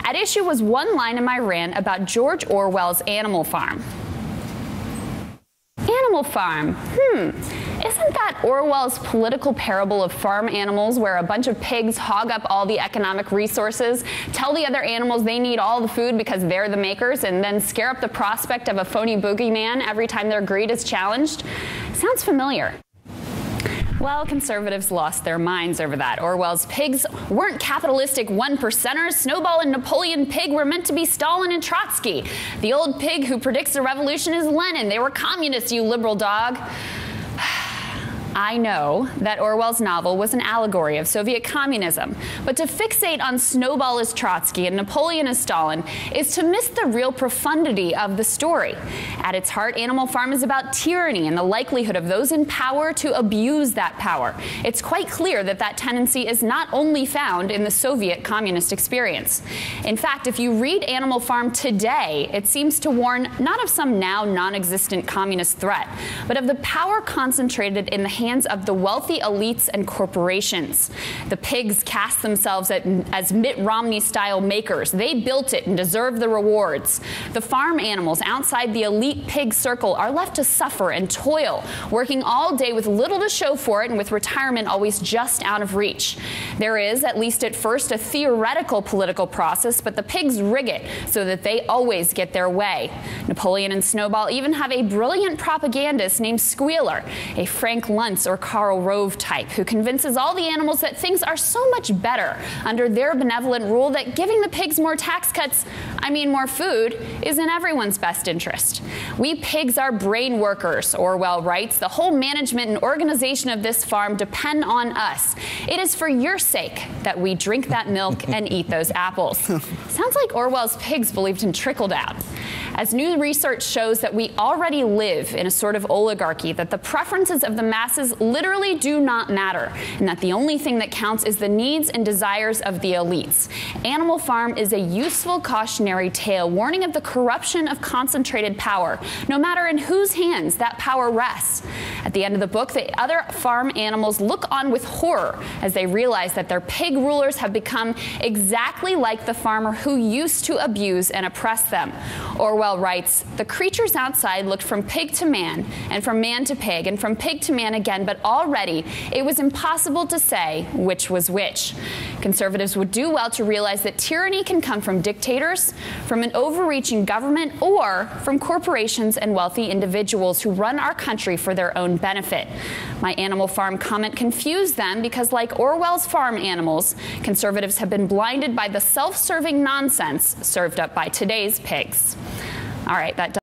At issue was one line in my rant about George Orwell's Animal Farm. Animal Farm. Isn't that Orwell's political parable of farm animals where a bunch of pigs hog up all the economic resources, tell the other animals they need all the food because they're the makers, and then scare up the prospect of a phony boogeyman every time their greed is challenged? Sounds familiar. Well, conservatives lost their minds over that. Orwell's pigs weren't capitalistic one-percenters. Snowball and Napoleon Pig were meant to be Stalin and Trotsky. The old pig who predicts the revolution is Lenin. They were communists, you liberal dog. I know that Orwell's novel was an allegory of Soviet communism, but to fixate on Snowball as Trotsky and Napoleon as Stalin is to miss the real profundity of the story. At its heart, Animal Farm is about tyranny and the likelihood of those in power to abuse that power. It's quite clear that that tendency is not only found in the Soviet communist experience. In fact, if you read Animal Farm today, it seems to warn not of some now non-existent communist threat, but of the power concentrated in the hands of the wealthy elites and corporations. The pigs cast themselves as Mitt Romney-style makers. They built it and deserve the rewards. The farm animals outside the elite pig circle are left to suffer and toil, working all day with little to show for it and with retirement always just out of reach. There is, at least at first, a theoretical political process, but the pigs rig it so that they always get their way. Napoleon and Snowball even have a brilliant propagandist named Squealer, a Frank Luntz or Karl Rove type, who convinces all the animals that things are so much better under their benevolent rule that giving the pigs more tax cuts, more food, is in everyone's best interest. We pigs are brain workers, Orwell writes. The whole management and organization of this farm depend on us. It is for your sake that we drink that milk and eat those apples. Sounds like Orwell's pigs believed in trickle-down. As new research shows that we already live in a sort of oligarchy, that the preferences of the masses literally do not matter, and that the only thing that counts is the needs and desires of the elites. Animal Farm is a useful cautionary tale warning of the corruption of concentrated power, no matter in whose hands that power rests. At the end of the book, the other farm animals look on with horror as they realize that their pig rulers have become exactly like the farmer who used to abuse and oppress them. Orwell writes, "The creatures outside looked from pig to man, and from man to pig, and from pig to man again, but already it was impossible to say which was which." Conservatives would do well to realize that tyranny can come from dictators, from an overreaching government, or from corporations and wealthy individuals who run our country for their own benefit. My Animal Farm comment confused them because, like Orwell's farm animals, conservatives have been blinded by the self-serving nonsense served up by today's pigs. All right, that